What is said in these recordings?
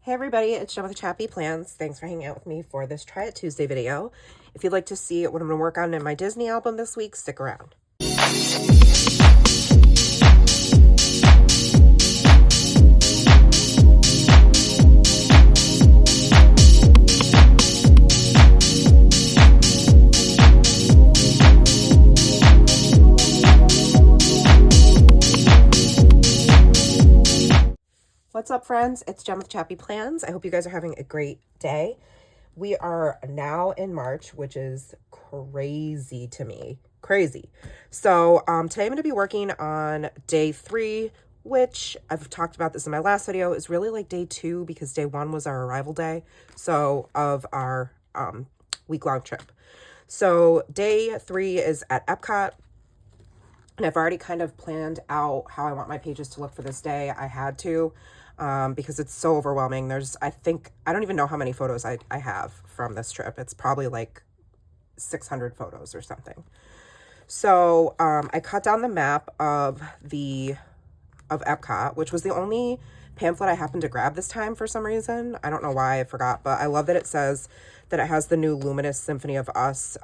Hey everybody, it's Jen with ChappyPlans. Thanks for hanging out with me for this Try It Tuesday video. If you'd like to see what I'm going to work on in my Disney album this week, stick around. What's up, friends? It's Jen with ChappyPlans. I hope you guys are having a great day. We are now in March, which is crazy to me. Crazy. So today I'm going to be working on day 3, which I've talked about this in my last video, is really like day 2 because day 1 was our arrival day. So of our week-long trip. So day 3 is at Epcot. And I've already kind of planned out how I want my pages to look for this day. I had to. Because it's so overwhelming. I don't even know how many photos I have from this trip. It's probably like 600 photos or something. So I cut down the map of Epcot, which was the only pamphlet I happened to grab this time for some reason. I don't know why, I forgot, but I love that it says that it has the new Luminous Symphony of Us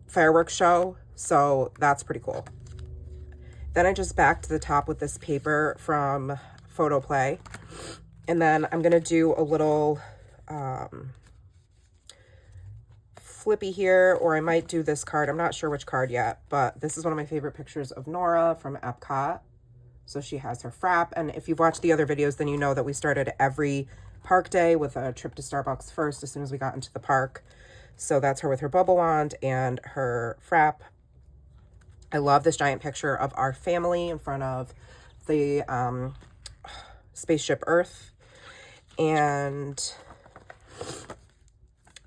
fireworks show. So that's pretty cool. Then I just backed to the top with this paper from Photo Play. And then I'm going to do a little flippy here, or I might do this card. I'm not sure which card yet, but this is one of my favorite pictures of Nora from Epcot. So she has her frap. And if you've watched the other videos, then you know that we started every park day with a trip to Starbucks first as soon as we got into the park. So that's her with her bubble wand and her frap. I love this giant picture of our family in front of the spaceship Earth. And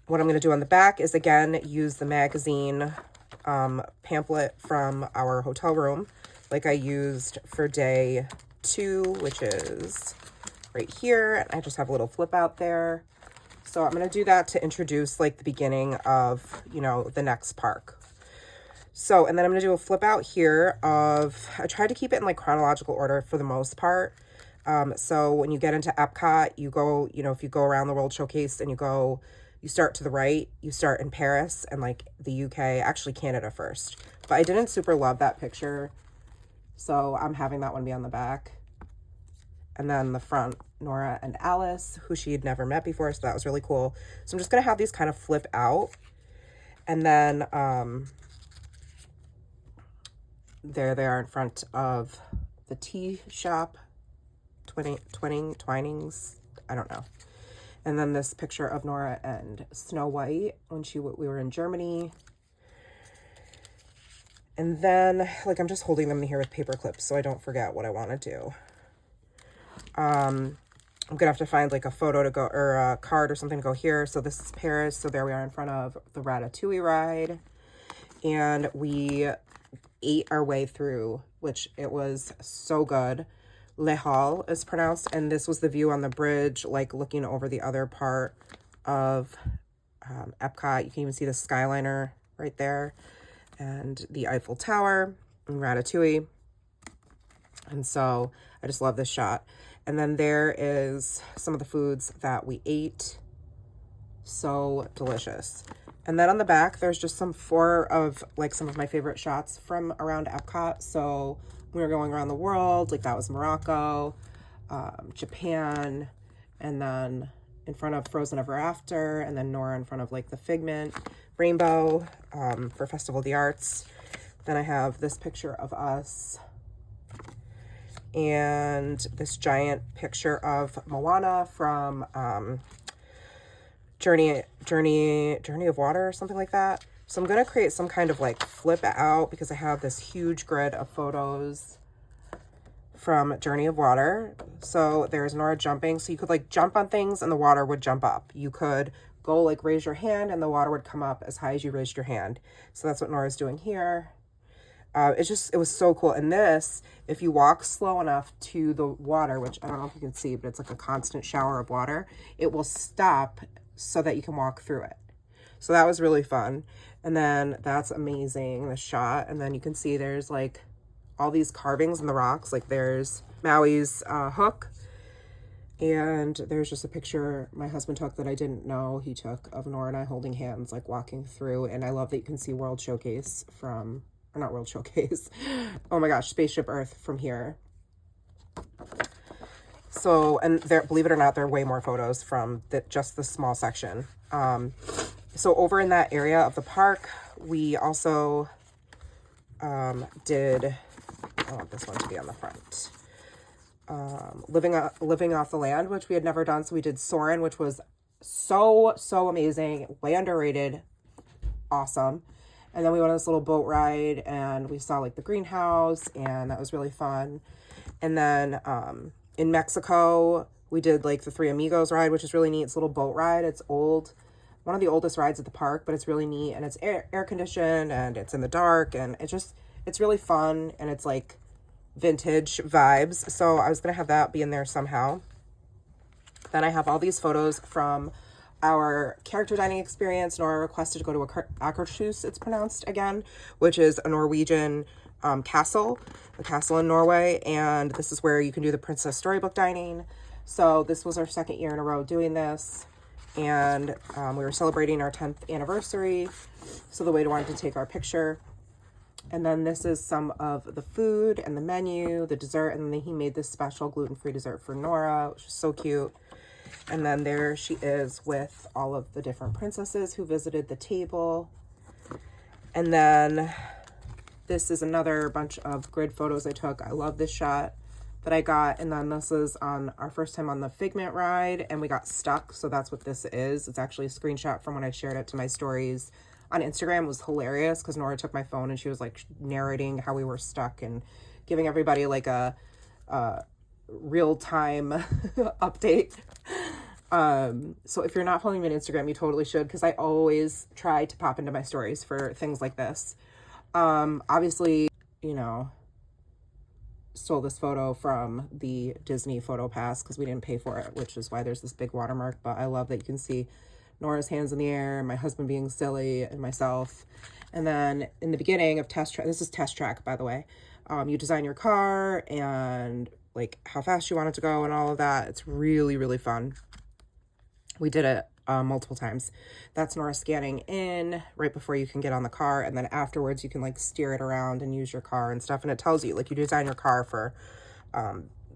what I'm going to do on the back is, again, use the magazine pamphlet from our hotel room like I used for day 2, which is right here. And I just have a little flip out there. So I'm going to do that to introduce like the beginning of, the next park. So, and then I'm going to do a flip out here I tried to keep it in like chronological order for the most part. So when you get into Epcot, you go, if you go around the World Showcase and you start to the right, you start in Paris and like the UK, actually Canada first. But I didn't super love that picture. So I'm having that one be on the back. And then the front, Nora and Alice, who she had never met before. So that was really cool. So I'm just going to have these kind of flip out. And then, there they are in front of the tea shop, Twinings, I don't know. And then this picture of Nora and Snow White when we were in Germany. And then, like, I'm just holding them here with paper clips so I don't forget what I want to do. I'm gonna have to find like a photo to go, or a card or something to go here. So this is Paris. So there we are in front of the Ratatouille ride. And we ate our way through, which it was so good. Laurel is pronounced, and this was the view on the bridge, like looking over the other part of Epcot. You can even see the Skyliner right there, and the Eiffel Tower and Ratatouille. And so I just love this shot. And then there is some of the foods that we ate. So delicious. And then on the back, there's just some some of my favorite shots from around Epcot. So we were going around the world, like that was Morocco, Japan, and then in front of Frozen Ever After, and then Nora in front of like the Figment Rainbow for Festival of the Arts. Then I have this picture of us and this giant picture of Moana from Journey of Water or something like that. So I'm going to create some kind of like flip out because I have this huge grid of photos from Journey of Water. So there's Nora jumping. So you could like jump on things and the water would jump up. You could go like raise your hand and the water would come up as high as you raised your hand. So that's what Nora's doing here. It was so cool. And this, if you walk slow enough to the water, which I don't know if you can see, but it's like a constant shower of water, it will stop so that you can walk through it. So that was really fun. And then that's amazing, the shot. And then you can see there's like all these carvings in the rocks. Like there's Maui's hook. And there's just a picture my husband took that I didn't know he took of Nora and I holding hands, like walking through. And I love that you can see World Showcase from, or not World Showcase, oh my gosh, Spaceship Earth from here. So, and there, believe it or not, there are way more photos from just the small section. So over in that area of the park, we also did, I want this one to be on the front. Living off the land, which we had never done. So we did Soarin', which was so amazing, way underrated, awesome. And then we went on this little boat ride and we saw like the greenhouse, and that was really fun. And then in Mexico, we did like the Three Amigos ride, which is really neat. It's a little boat ride. It's old, one of the oldest rides at the park, but it's really neat, and it's air conditioned, and it's in the dark, and it's really fun, and it's like vintage vibes. So I was gonna have that be in there somehow. Then I have all these photos from our character dining experience. Nora requested to go to Akershus, it's pronounced again, which is a Norwegian castle, a castle in Norway, and this is where you can do the Princess Storybook dining. So this was our second year in a row doing this, and we were celebrating our 10th anniversary, so the waiter wanted to take our picture. And then this is some of the food and the menu, the dessert, and then he made this special gluten-free dessert for Nora, which is so cute. And then there she is with all of the different princesses who visited the table. And then this is another bunch of grid photos I took. I love this shot that I got. And then this is on our first time on the Figment ride, and we got stuck. So that's what this is. It's actually a screenshot from when I shared it to my stories on Instagram. It was hilarious because Nora took my phone and she was like narrating how we were stuck and giving everybody like a real-time update. So if you're not following me on Instagram, you totally should, because I always try to pop into my stories for things like this. Obviously, you know, stole this photo from the Disney photo pass because we didn't pay for it, which is why there's this big watermark. But I love that you can see Nora's hands in the air, my husband being silly, and myself. And then in the beginning of Test Track, this is Test Track, by the way, you design your car and like how fast you want it to go and all of that. It's really, really fun. We did it multiple times. That's Nora scanning in right before you can get on the car, and then afterwards you can like steer it around and use your car and stuff, and it tells you like you design your car for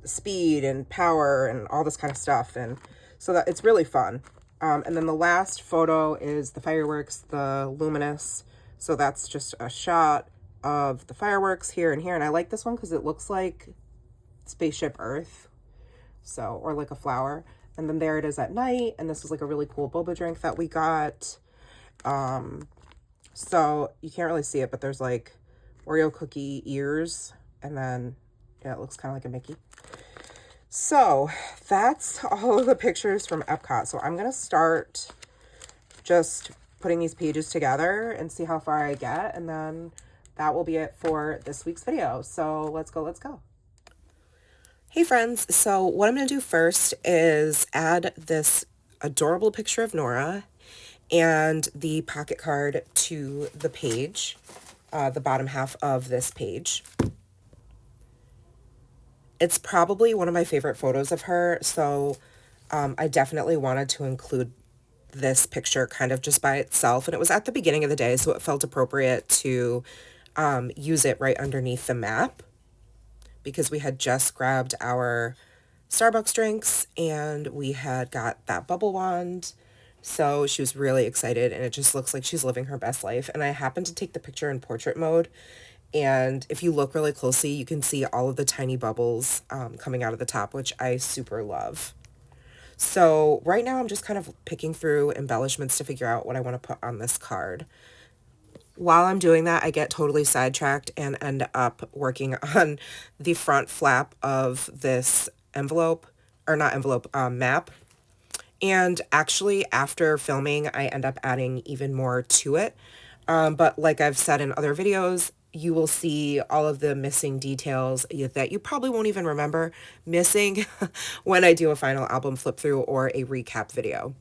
speed and power and all this kind of stuff, and so that it's really fun. And then the last photo is the fireworks, the luminous. So that's just a shot of the fireworks here and here. And I like this one because it looks like Spaceship Earth. So, or like a flower. And then there it is at night. And this was like a really cool boba drink that we got. So you can't really see it, but there's like Oreo cookie ears. And then, yeah, it looks kind of like a Mickey. So that's all of the pictures from Epcot. So I'm going to start just putting these pages together and see how far I get. And then that will be it for this week's video. So let's go. Hey friends. So what I'm going to do first is add this adorable picture of Nora and the pocket card to the page, the bottom half of this page. It's probably one of my favorite photos of her, so I definitely wanted to include this picture kind of just by itself, and it was at the beginning of the day, so it felt appropriate to use it right underneath the map, because we had just grabbed our Starbucks drinks, and we had got that bubble wand, so she was really excited, and it just looks like she's living her best life, and I happened to take the picture in portrait mode. And if you look really closely, you can see all of the tiny bubbles coming out of the top, which I super love. So right now I'm just kind of picking through embellishments to figure out what I want to put on this card. While I'm doing that, I get totally sidetracked and end up working on the front flap of this envelope, or not envelope, map. And actually, after filming, I end up adding even more to it. But like I've said in other videos, you will see all of the missing details that you probably won't even remember missing when I do a final album flip through or a recap video.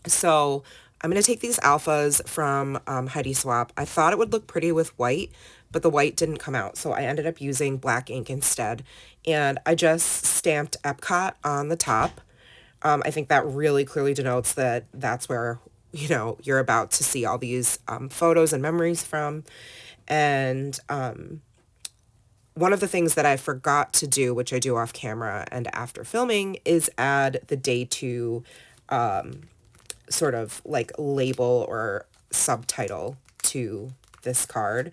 So I'm going to take these alphas from Heidi Swap. I thought it would look pretty with white, but the white didn't come out. So I ended up using black ink instead. And I just stamped Epcot on the top. I think that really clearly denotes that that's where, you know, you're about to see all these photos and memories from. And one of the things that I forgot to do, which I do off camera and after filming, is add the day two sort of like label or subtitle to this card,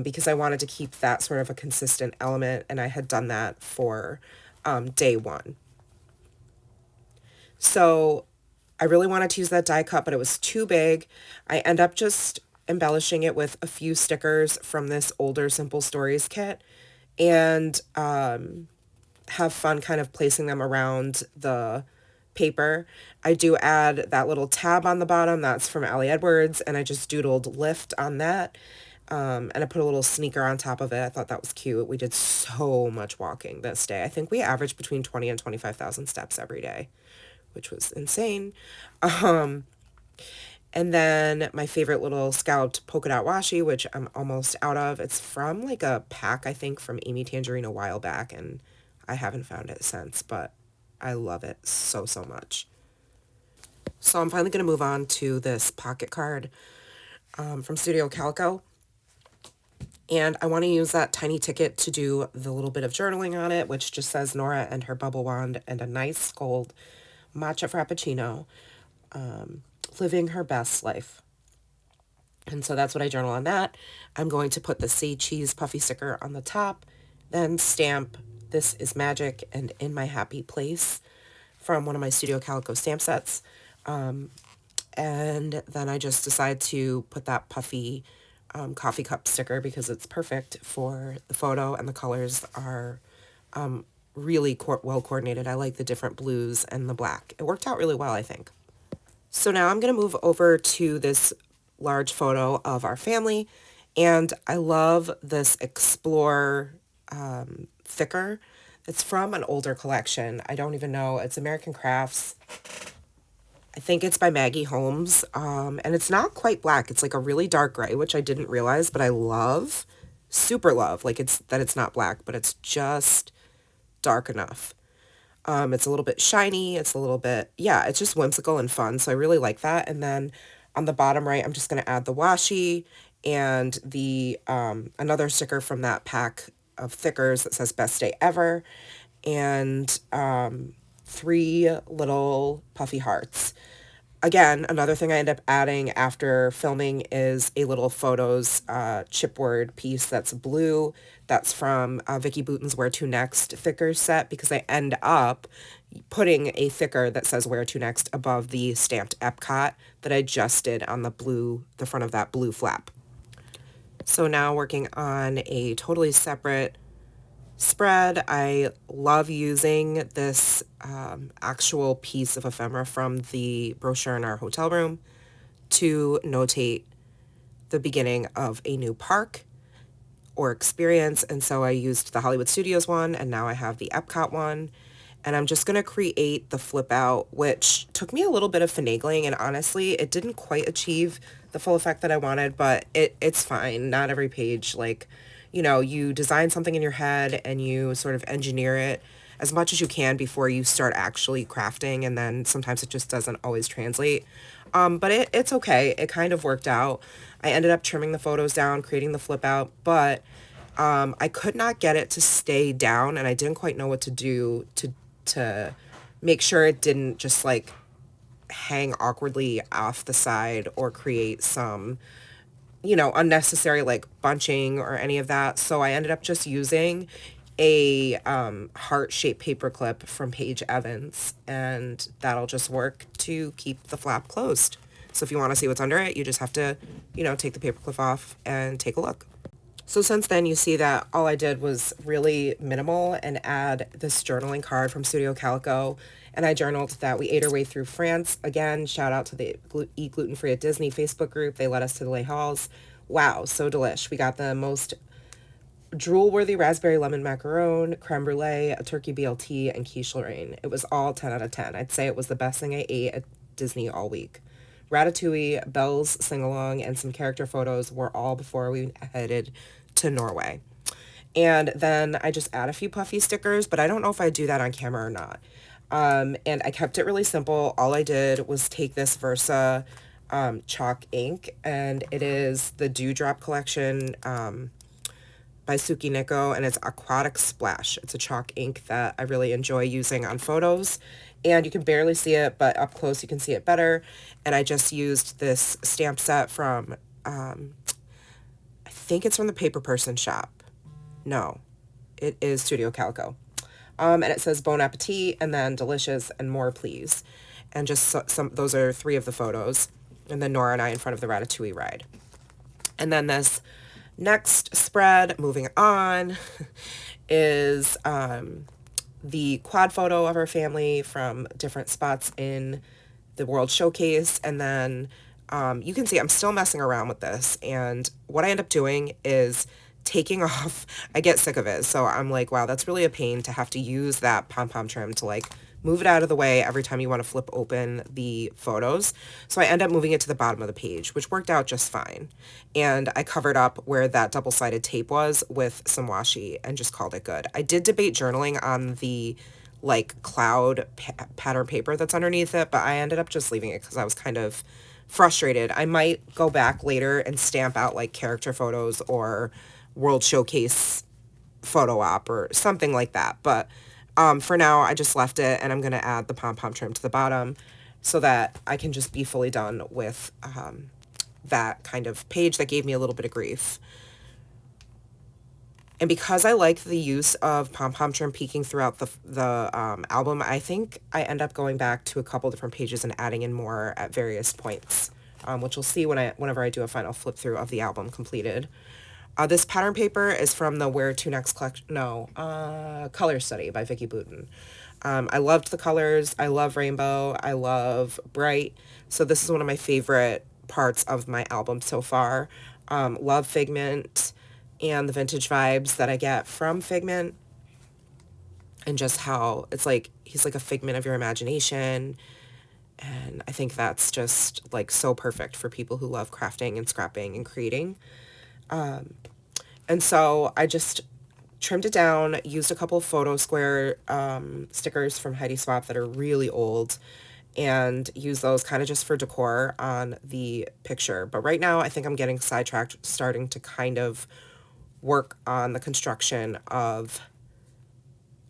because I wanted to keep that sort of a consistent element, and I had done that for day one. So I really wanted to use that die cut, but it was too big. I end up just embellishing it with a few stickers from this older Simple Stories kit, and have fun kind of placing them around the paper. I do add that little tab on the bottom. That's from Allie Edwards, and I just doodled lift on that. And I put a little sneaker on top of it. I thought that was cute. We did so much walking this day. I think we averaged between 20 and 25,000 steps every day, which was insane. And then my favorite little scalloped polka dot washi, which I'm almost out of. It's from like a pack, I think, from Amy Tangerine a while back, and I haven't found it since, but I love it so, so much. So I'm finally going to move on to this pocket card from Studio Calico. And I want to use that tiny ticket to do the little bit of journaling on it, which just says Nora and her bubble wand and a nice cold matcha frappuccino, living her best life. And so that's what I journal on that. I'm going to put the Say Cheese puffy sticker on the top, then stamp This is Magic and In My Happy Place from one of my Studio Calico stamp sets. And then I just decide to put that puffy coffee cup sticker because it's perfect for the photo, and the colors are really well coordinated. I like the different blues and the black. It worked out really well, I think. So now I'm going to move over to this large photo of our family, and I love this Explore thicker. It's from an older collection. I don't even know. It's American Crafts. I think it's by Maggie Holmes, and it's not quite black. It's like a really dark gray, which I didn't realize, but I love, super love. Like it's not black, but it's just dark enough. It's a little bit shiny. It's a little bit, yeah, it's just whimsical and fun. So I really like that. And then on the bottom right, I'm just going to add the washi and the another sticker from that pack of thickers that says Best Day Ever, and 3 little puffy hearts. Again, another thing I end up adding after filming is a little photos chipboard piece that's blue. That's from Vicky Bouton's Where To Next thicker set, because I end up putting a thicker that says Where To Next above the stamped Epcot that I just did on the front of that blue flap. So now working on a totally separate spread. I love using this actual piece of ephemera from the brochure in our hotel room to notate the beginning of a new park or experience. And so I used the Hollywood Studios one, and now I have the Epcot one. And I'm just going to create the flip out, which took me a little bit of finagling, and honestly, it didn't quite achieve the full effect that I wanted, but it's fine. Not every page, like, you know, you design something in your head and you sort of engineer it as much as you can before you start actually crafting, and then sometimes it just doesn't always translate. But it's okay. It kind of worked out. I ended up trimming the photos down, creating the flip out, but I could not get it to stay down, and I didn't quite know what to do to make sure it didn't just like hang awkwardly off the side or create some, you know, unnecessary like bunching or any of that. So I ended up just using a heart-shaped paper clip from Paige Evans, and that'll just work to keep the flap closed. So if you want to see what's under it, you just have to, you know, take the paper clip off and take a look. So since then, you see that all I did was really minimal and add this journaling card from Studio Calico. And I journaled that we ate our way through France. Again, shout out to the Eat Gluten Free at Disney Facebook group. They led us to the Les Halles. Wow, so delish. We got the most drool-worthy raspberry lemon macaron, creme brulee, a turkey BLT, and quiche Lorraine. It was all 10 out of 10. I'd say it was the best thing I ate at Disney all week. Ratatouille, Belle's sing-along, and some character photos were all before we headed to Norway. And then I just add a few puffy stickers, but I don't know if I do that on camera or not. And I kept it really simple. All I did was take this Versa chalk ink, and it is the Dewdrop collection by Suki Nico, and it's Aquatic Splash. It's a chalk ink that I really enjoy using on photos, and you can barely see it, but up close you can see it better. And I just used this stamp set from, I think it's from the Paper Person shop. No, it is Studio Calico. And it says Bon Appetit, and then Delicious, and More Please. And just some, those are 3 of the photos. And then Nora and I in front of the Ratatouille ride. And then this next spread, moving on, is the quad photo of our family from different spots in the World Showcase. And then you can see I'm still messing around with this. And what I end up doing is taking off, I get sick of it. So I'm like, wow, that's really a pain to have to use that pom-pom trim to like move it out of the way every time you want to flip open the photos. So I end up moving it to the bottom of the page, which worked out just fine. And I covered up where that double-sided tape was with some washi and just called it good. I did debate journaling on the like cloud pattern paper that's underneath it, but I ended up just leaving it because I was kind of frustrated. I might go back later and stamp out like character photos or World Showcase photo op or something like that. But for now, I just left it, and I'm going to add the pom-pom trim to the bottom so that I can just be fully done with that kind of page that gave me a little bit of grief. And because I like the use of pom-pom trim peeking throughout the album, I think I end up going back to a couple different pages and adding in more at various points, which you'll see whenever I do a final flip through of the album completed. This pattern paper is from the Where to Next collection. No, Color Study by Vicky Boutin. I loved the colors. I love rainbow. I love bright. So this is one of my favorite parts of my album so far. Love Figment and the vintage vibes that I get from Figment. And just how it's like, he's like a figment of your imagination. And I think that's just like so perfect for people who love crafting and scrapping and creating. And so I just trimmed it down, used a couple of photo square stickers from Heidi Swap that are really old, and use those kind of just for decor on the picture. But right now I think I'm getting sidetracked, starting to kind of work on the construction of,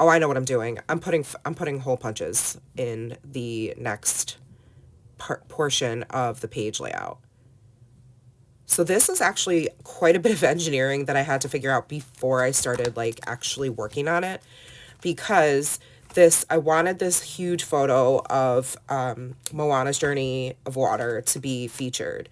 oh, I know what I'm doing. I'm putting hole punches in the next portion of the page layout. So this is actually quite a bit of engineering that I had to figure out before I started like actually working on it, because I wanted this huge photo of Moana's Journey of Water to be featured,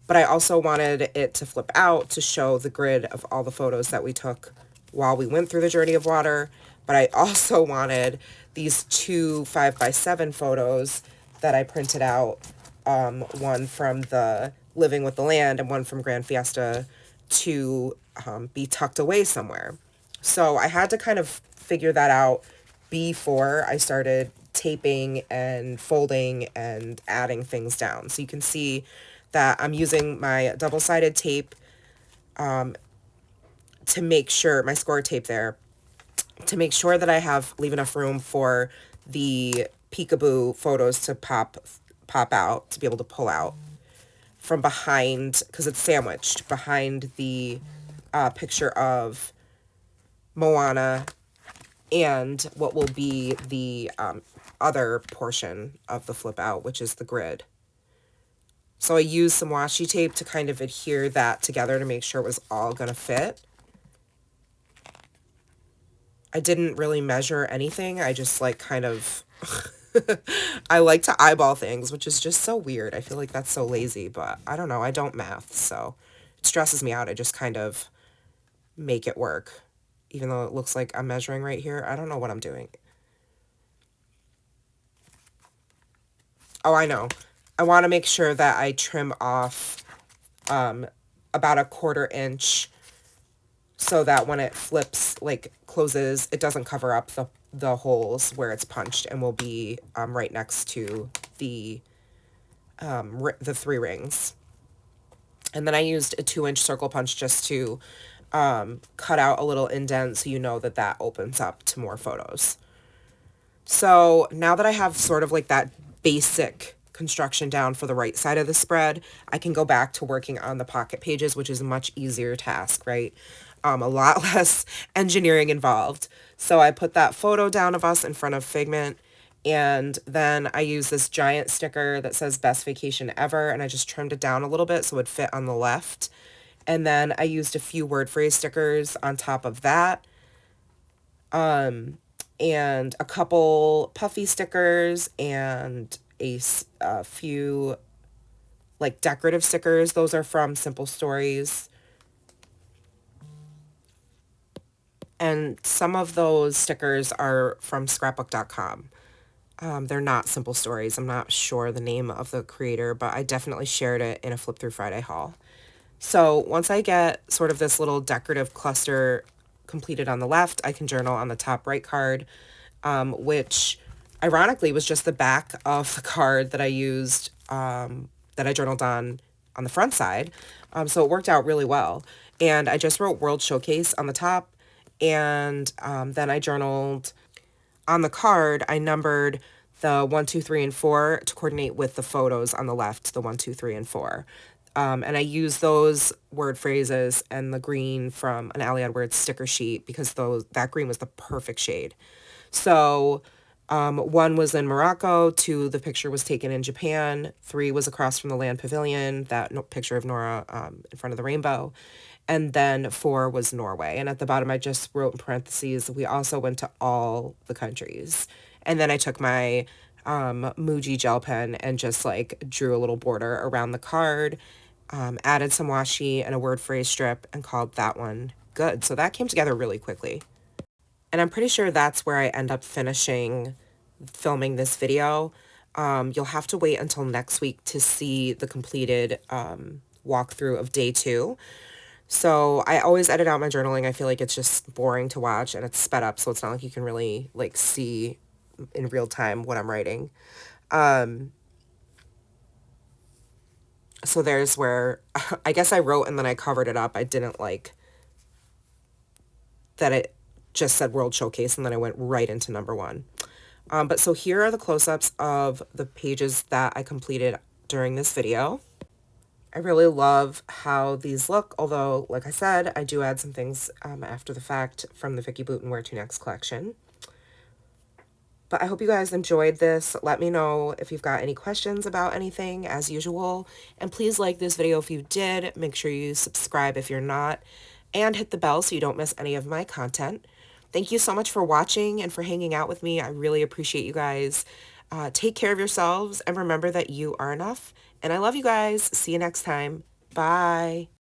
but I also wanted it to flip out to show the grid of all the photos that we took while we went through the Journey of Water. But I also wanted these 2 5x7 photos that I printed out, one from the Living with the Land and one from Grand Fiesta, to be tucked away somewhere. So I had to kind of figure that out before I started taping and folding and adding things down. So you can see that I'm using my double-sided tape to make sure, my score tape there, to make sure that I leave enough room for the peekaboo photos to pop out, to be able to pull out from behind, because it's sandwiched behind the picture of Moana and what will be the other portion of the flip out, which is the grid. So I used some washi tape to kind of adhere that together to make sure it was all going to fit. I didn't really measure anything. I just like kind of I like to eyeball things, which is just so weird. I feel like that's so lazy, but I don't know. I don't math, so it stresses me out. I just kind of make it work, even though it looks like I'm measuring right here. I don't know what I'm doing. Oh, I know. I want to make sure that I trim off about a 1/4 inch so that when it flips, like closes, it doesn't cover up the holes where it's punched, and will be right next to the 3 rings. And then I used a 2-inch circle punch just to cut out a little indent so you know that that opens up to more photos. So now that I have sort of like that basic construction down for the right side of the spread, I can go back to working on the pocket pages, which is a much easier task, right? A lot less engineering involved. So I put that photo down of us in front of Figment, and then I use this giant sticker that says best vacation ever, and I just trimmed it down a little bit so it would fit on the left. And then I used a few word phrase stickers on top of that. And a couple puffy stickers and a few like decorative stickers. Those are from Simple Stories. And some of those stickers are from scrapbook.com. They're not Simple Stories. I'm not sure the name of the creator, but I definitely shared it in a Flip Through Friday haul. So once I get sort of this little decorative cluster completed on the left, I can journal on the top right card, which ironically was just the back of the card that I used, that I journaled on the front side. So it worked out really well. And I just wrote World Showcase on the top, and then I journaled on the card. I numbered the 1, 2, 3, and 4 to coordinate with the photos on the left, the 1, 2, 3, and 4. And I used those word phrases and the green from an Ali Edwards sticker sheet because that green was the perfect shade. So 1 was in Morocco, 2, the picture was taken in Japan, 3 was across from the Land Pavilion, that picture of Nora in front of the rainbow, and then 4 was Norway. And at the bottom I just wrote in parentheses, we also went to all the countries. And then I took my Muji gel pen and just like drew a little border around the card, added some washi and a word phrase strip, and called that one good. So that came together really quickly. And I'm pretty sure that's where I end up finishing filming this video. You'll have to wait until next week to see the completed walkthrough of day 2. So I always edit out my journaling. I feel like it's just boring to watch and it's sped up, so it's not like you can really like see in real time what I'm writing. So there's where I guess I wrote and then I covered it up. I didn't like that it just said World Showcase and then I went right into number 1. But so here are the close-ups of the pages that I completed during this video. I really love how these look, although, like I said, I do add some things after the fact from the Vicky Boot and Where to Next collection. But I hope you guys enjoyed this. Let me know if you've got any questions about anything, as usual. And please like this video if you did. Make sure you subscribe if you're not. And hit the bell so you don't miss any of my content. Thank you so much for watching and for hanging out with me. I really appreciate you guys. Take care of yourselves and remember that you are enough. And I love you guys. See you next time. Bye.